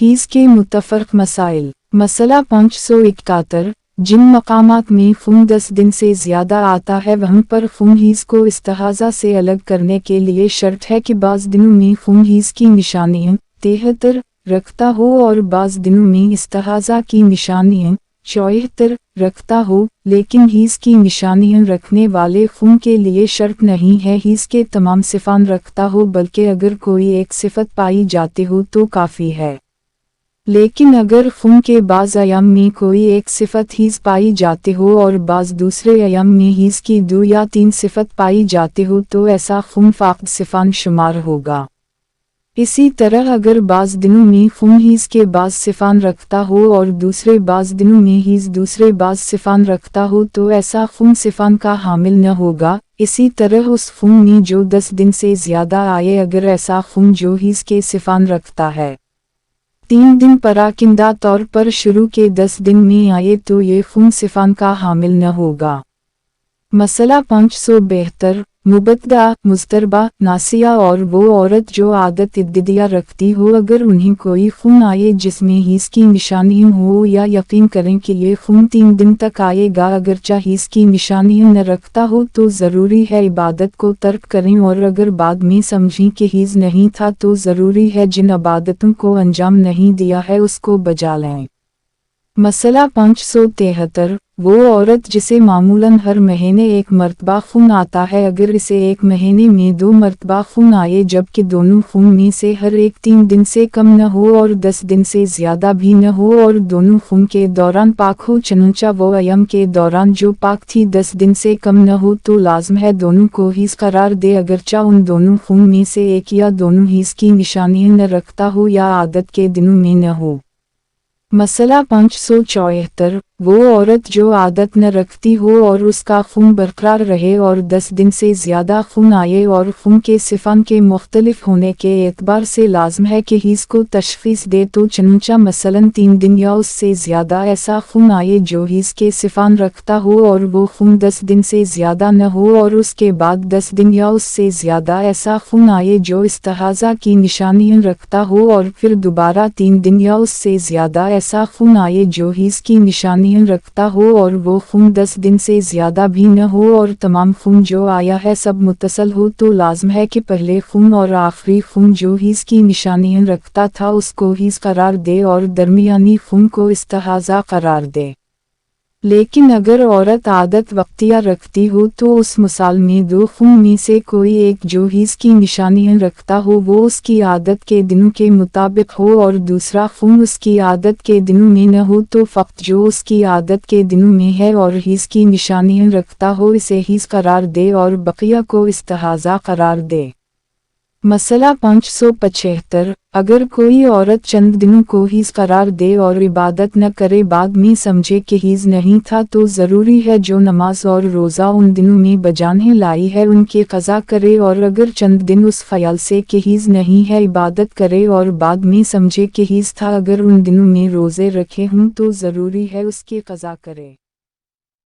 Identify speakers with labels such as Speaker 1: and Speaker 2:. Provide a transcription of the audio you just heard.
Speaker 1: His के मुतफ़र्रक़ मसाइल। मसला 571, जिन मकामात में फ़ुम 10 दिन से ज़्यादा आता है वहाँ पर फ़ुम हीज़ को इस्तिहाज़ा से अलग करने के लिए शर्त है कि बाज़ दिनों में फ़ुम हीज़ की निशानियाँ 73 रखता हो और बाज़ दिनों में इस्तिहाज़ा की निशानियाँ 74 रखता हो, लेकिन हीज़ की निशानियाँ रखने वाले फ़ुम के लिए शर्त नहीं है हीज़ के तमाम सिफ़ान रखता हो, बल्कि अगर कोई एक सिफ़त पाई जाती हो तो काफ़ी है। लेकिन अगर फ़ुम के बाज़ अय्याम में कोई एक सिफ़त हीज़ पाई जाती हो और बाज़ दूसरे अय्याम में हीज़ की 2 या 3 सिफ़त पाई जाती हो तो ऐसा फ़ुम फ़ाक़द सिफ़ान शुमार होगा। इसी तरह अगर बाज़ दिनों में फ़ुम हीज़ के बाज़ सिफ़ान रखता हो और दूसरे बाज़ दिनों में हीज़ दूसरे बाज़ सिफ़ान रखता हो तो ऐसा फ़ुम सिफ़ान का हामिल न होगा। इसी तरह उस फ़ुम में जो 10 दिन से ज़्यादा आए, अगर ऐसा फ़ुम जो हीज़ के सिफ़ान रखता है 3 दिन पराकिंदा तौर पर शुरू के 10 दिन में आए तो ये फ़ुम सिफ़ान का हामिल न होगा। मसला 572, मुबत्दा, मुस्तरबा, नासिया और वो औरत जो आदत इद्दिया रखती हो, अगर उन्हें कोई फ़ुम आए जिसमें हीज़ की निशानियाँ हो या यकीन करें कि ये फ़ुम 3 दिन तक आएगा, अगरचे हीज़ की निशानियाँ न रखता हो तो ज़रूरी है इबादत को तर्क करें, और अगर बाद में समझें कि हीज़ नहीं था तो ज़रूरी है जिन इबादतों को अंजाम नहीं दिया है उसको बजा लें। मसला 573, वो औरत जिसे मामूलन हर महीने एक मरतबा ख़ून आता है, अगर इसे एक महीने में 2 मरतबा ख़ून आए जबकि दोनों ख़ून में से हर एक 3 दिन से कम न हो और 10 दिन से ज़्यादा भी न हो और दोनों ख़ून के दौरान पाक हो, चनुचा वो अयम के दौरान जो पाक थी 10 दिन से कम न हो, तो लाज़म है दोनों को हीज़ करार दे, अगरचे उन दोनों ख़ून में से एक या दोनों हीज़ की निशानियाँ न रखता हो या आदत के दिनों में न हो। मसला 574, वो औरत जो आदत न रखती हो और उसका ख़ून बरकरार रहे और 10 दिन से ज़्यादा ख़ून आए और ख़ून के सिफ़ान के मुख्तलिफ होने के एतबार से लाज़म है कि हीज़ को तशख़ीस दे, तो चनुचा मसलन 3 दिन या उससे ज़्यादा ऐसा ख़ून आए जो हीज़ के सिफ़ान रखता हो और वो ख़ून 10 दिन से ज़्यादा न हो, और उसके बाद 10 दिन या उससे ज़्यादा ऐसा ख़ून आए जो इस्तिहाज़ा की निशानियाँ रखता हो और फिर दोबारा 3 दिन या उससे ज़्यादा ऐसा ख़ून आए जो हीज़ की निशानियाँ रखता हो और वो ख़ून 10 दिन से ज़्यादा भी न हो और तमाम ख़ून जो आया है सब मुत्तसल हो, तो लाज़म है कि पहले ख़ून और आखिरी ख़ून जो हीज़ की निशानियाँ रखता था उसको हीज़ करार दे और दरमियानी ख़ून को इस्तिहाज़ा करार दे। लेकिन अगर औरत आदत वक्तिया रखती हो तो उस मिसाल में 2 ख़ून में से कोई एक जो हीज़ की निशानियाँ रखता हो वो उसकी आदत के दिनों के मुताबिक हो और दूसरा ख़ून उसकी आदत के दिनों में न हो, तो फ़क़त जो उसकी आदत के दिनों में है और हीज़ की निशानियाँ रखता हो इसे हीज़ करार दे और बक़िया को इस्तिहाज़ा करार दे। मसला 575, अगर कोई औरत चंद दिनों को हीज़ करार दे और इबादत न करे, बाद में समझे कि हीज़ नहीं था, तो ज़रूरी है जो नमाज और रोज़ा उन दिनों में बजाने लाई है उनकी क़ज़ा करे, और अगर चंद दिन उस ख़याल से कि हीज़ नहीं है इबादत करे और बाद में समझे कि हीज़ था, अगर उन दिनों में रोज़े रखे हों तो ज़रूरी है उसकी क़ज़ा करे।